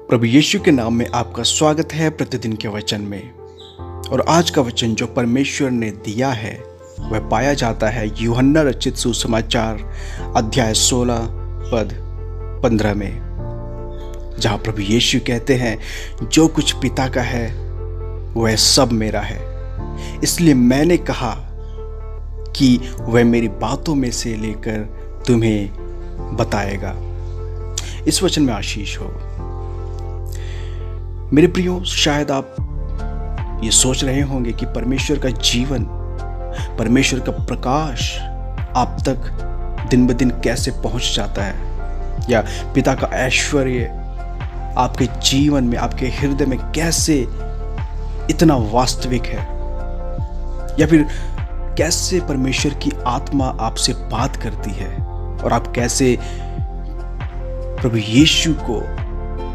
प्रभु यीशु के नाम में आपका स्वागत है प्रतिदिन के वचन में। और आज का वचन जो परमेश्वर ने दिया है वह पाया जाता है यूहन्ना रचित सुसमाचार अध्याय 16 पद 15 में, जहाँ प्रभु यीशु कहते हैं, जो कुछ पिता का है वह सब मेरा है, इसलिए मैंने कहा कि वह मेरी बातों में से लेकर तुम्हें बताएगा। इस वचन में आशीष हो। मेरे प्रियो, शायद आप ये सोच रहे होंगे कि परमेश्वर का जीवन, परमेश्वर का प्रकाश आप तक दिन ब दिन कैसे पहुंच जाता है, या पिता का ऐश्वर्य आपके जीवन में, आपके हृदय में कैसे इतना वास्तविक है, या फिर कैसे परमेश्वर की आत्मा आपसे बात करती है और आप कैसे प्रभु यीशु को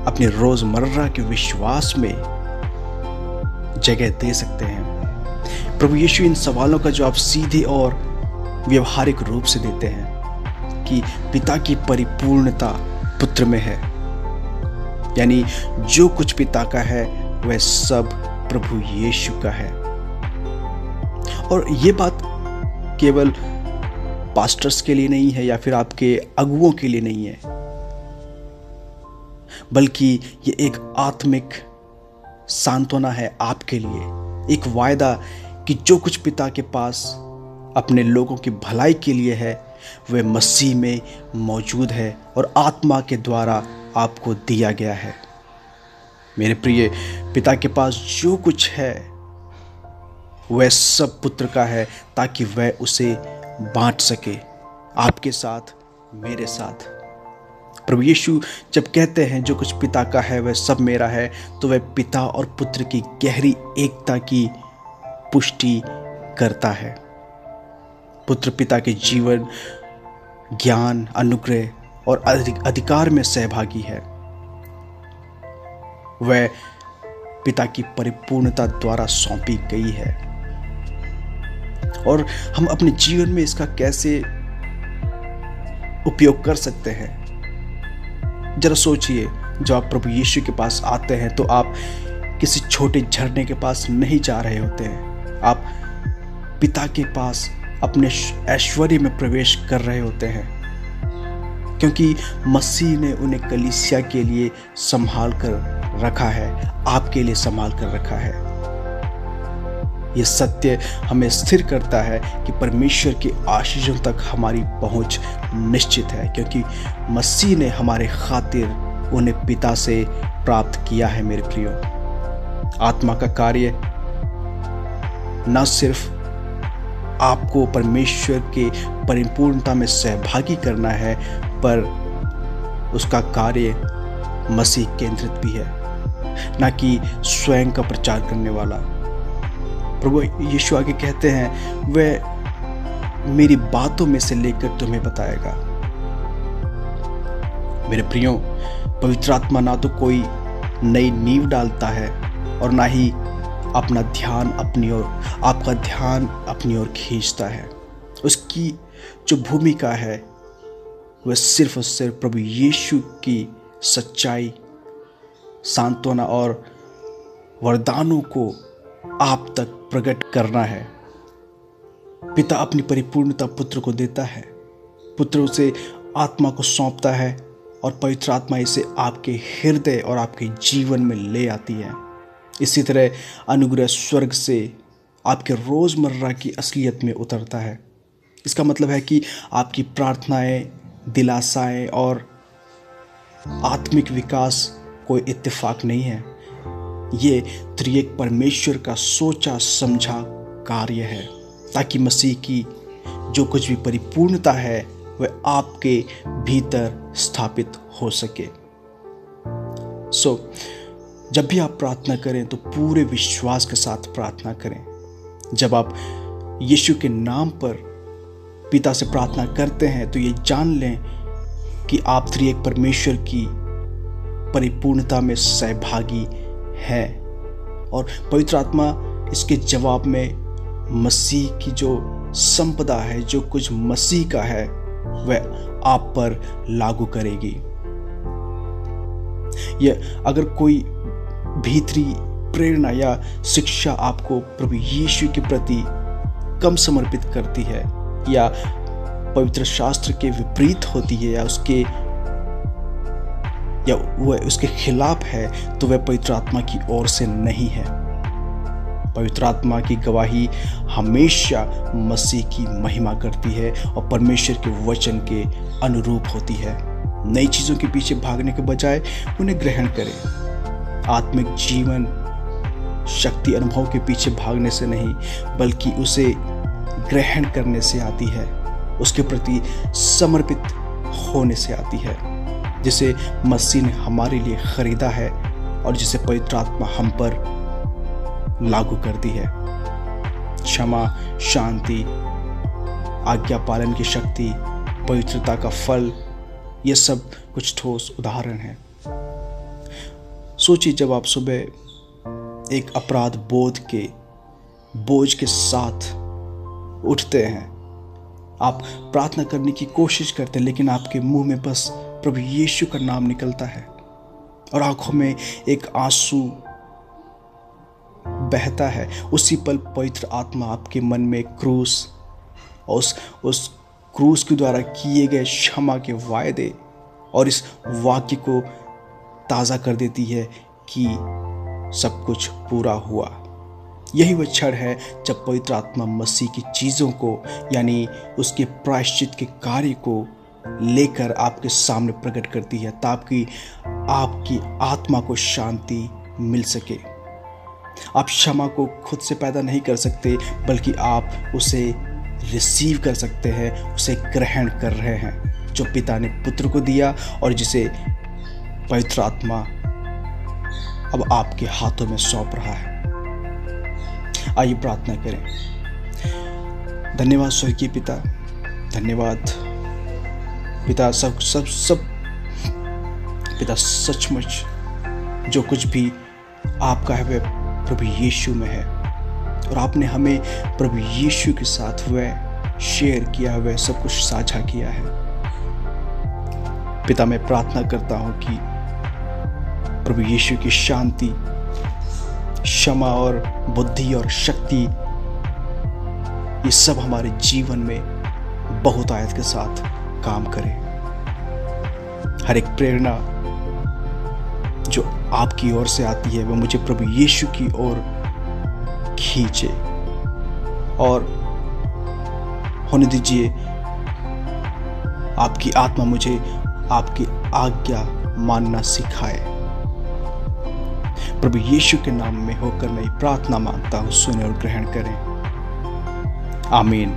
अपने रोजमर्रा के विश्वास में जगह दे सकते हैं। प्रभु यीशु इन सवालों का जवाब सीधे और व्यवहारिक रूप से देते हैं कि पिता की परिपूर्णता पुत्र में है, यानी जो कुछ पिता का है वह सब प्रभु यीशु का है। और ये बात केवल पास्टर्स के लिए नहीं है या फिर आपके अगुओं के लिए नहीं है, बल्कि ये एक आत्मिक सांत्वना है आपके लिए, एक वायदा कि जो कुछ पिता के पास अपने लोगों की भलाई के लिए है वह मसीह में मौजूद है और आत्मा के द्वारा आपको दिया गया है। मेरे प्रिय, पिता के पास जो कुछ है वह सब पुत्र का है, ताकि वह उसे बांट सके आपके साथ, मेरे साथ। प्रभु यीशु जब कहते हैं जो कुछ पिता का है वह सब मेरा है, तो वह पिता और पुत्र की गहरी एकता की पुष्टि करता है। पुत्र पिता के जीवन, ज्ञान, अनुग्रह और अधिकार में सहभागी है। वह पिता की परिपूर्णता द्वारा सौंपी गई है। और हम अपने जीवन में इसका कैसे उपयोग कर सकते हैं? जरा सोचिए, जब आप प्रभु यीशु के पास आते हैं तो आप किसी छोटे झरने के पास नहीं जा रहे होते हैं, आप पिता के पास अपने ऐश्वर्य में प्रवेश कर रहे होते हैं, क्योंकि मसीह ने उन्हें कलीसिया के लिए संभाल कर रखा है, आपके लिए संभाल कर रखा है। यह सत्य हमें स्थिर करता है कि परमेश्वर के आशीषों तक हमारी पहुंच निश्चित है, क्योंकि मसीह ने हमारे खातिर उन्हें पिता से प्राप्त किया है। मेरे प्रियो, आत्मा का कार्य न सिर्फ आपको परमेश्वर के परिपूर्णता में सहभागी करना है, पर उसका कार्य मसीह केंद्रित भी है, न कि स्वयं का प्रचार करने वाला। प्रभु यीशु आगे कहते हैं, वह मेरी बातों में से लेकर तुम्हें बताएगा। मेरे प्रियो, पवित्र आत्मा ना तो कोई नई नींव डालता है और ना ही अपना ध्यान अपनी ओर, आपका ध्यान अपनी ओर खींचता है। उसकी जो भूमिका है वह सिर्फ और सिर्फ प्रभु यीशु की सच्चाई, सांत्वना और वरदानों को आप तक प्रकट करना है। पिता अपनी परिपूर्णता पुत्र को देता है, पुत्र उसे आत्मा को सौंपता है और पवित्र आत्मा इसे आपके हृदय और आपके जीवन में ले आती है। इसी तरह अनुग्रह स्वर्ग से आपके रोजमर्रा की असलियत में उतरता है। इसका मतलब है कि आपकी प्रार्थनाएं, दिलासाएं और आत्मिक विकास कोई इत्तेफाक नहीं है। ये त्रिएक परमेश्वर का सोचा समझा कार्य है, ताकि मसीह की जो कुछ भी परिपूर्णता है वह आपके भीतर स्थापित हो सके। जब भी आप प्रार्थना करें तो पूरे विश्वास के साथ प्रार्थना करें। जब आप यीशु के नाम पर पिता से प्रार्थना करते हैं तो ये जान लें कि आप त्रिएक परमेश्वर की परिपूर्णता में सहभागी है, और पवित्र आत्मा इसके जवाब में मसीह की जो संपदा है, जो कुछ मसीह का है, वह आप पर लागू करेगी। या अगर कोई भीतरी प्रेरणा या शिक्षा आपको प्रभु यीशु के प्रति कम समर्पित करती है या पवित्र शास्त्र के विपरीत होती है या वह उसके खिलाफ है, तो वह पवित्र आत्मा की ओर से नहीं है। पवित्र आत्मा की गवाही हमेशा मसीह की महिमा करती है और परमेश्वर के वचन के अनुरूप होती है। नई चीज़ों के पीछे भागने के बजाय उन्हें ग्रहण करें। आत्मिक जीवन शक्ति अनुभव के पीछे भागने से नहीं, बल्कि उसे ग्रहण करने से आती है, उसके प्रति समर्पित होने से आती है, जिसे मसीह ने हमारे लिए खरीदा है और जिसे पवित्र आत्मा हम पर लागू करती है। क्षमा, शांति, आज्ञा पालन की शक्ति, पवित्रता का फल, ये सब कुछ ठोस उदाहरण हैं। सोचिए, जब आप सुबह एक अपराध बोझ के साथ उठते हैं, आप प्रार्थना करने की कोशिश करते हैं, लेकिन आपके मुंह में बस प्रभु यीशु का नाम निकलता है और आंखों में एक आंसू बहता है। उसी पल पवित्र आत्मा आपके मन में क्रूस और उस क्रूस के द्वारा किए गए क्षमा के वायदे और इस वाक्य को ताज़ा कर देती है कि सब कुछ पूरा हुआ। यही वह क्षण है जब पवित्र आत्मा मसीह की चीज़ों को, यानी उसके प्रायश्चित के कार्य को लेकर आपके सामने प्रकट करती है, ताकि आपकी आत्मा को शांति मिल सके। आप क्षमा को खुद से पैदा नहीं कर सकते, बल्कि आप उसे रिसीव कर सकते हैं, उसे ग्रहण कर रहे हैं, जो पिता ने पुत्र को दिया और जिसे पवित्र आत्मा अब आपके हाथों में सौंप रहा है। आइए प्रार्थना करें। धन्यवाद स्वर्गीय पिता, धन्यवाद पिता, सब पिता, सचमुच जो कुछ भी आपका है वह प्रभु यीशु में है और आपने हमें प्रभु यीशु के साथ वह शेयर किया, वह सब कुछ साझा किया है। पिता, मैं प्रार्थना करता हूं कि प्रभु यीशु की शांति, क्षमा और बुद्धि और शक्ति, ये सब हमारे जीवन में बहुतायत के साथ काम करे। हर एक प्रेरणा जो आपकी ओर से आती है वह मुझे प्रभु यीशु की ओर खींचे और होने दीजिए आपकी आत्मा मुझे आपकी आज्ञा मानना सिखाए। प्रभु यीशु के नाम में होकर मैं प्रार्थना मांगता हूँ, सुने और ग्रहण करें। आमीन।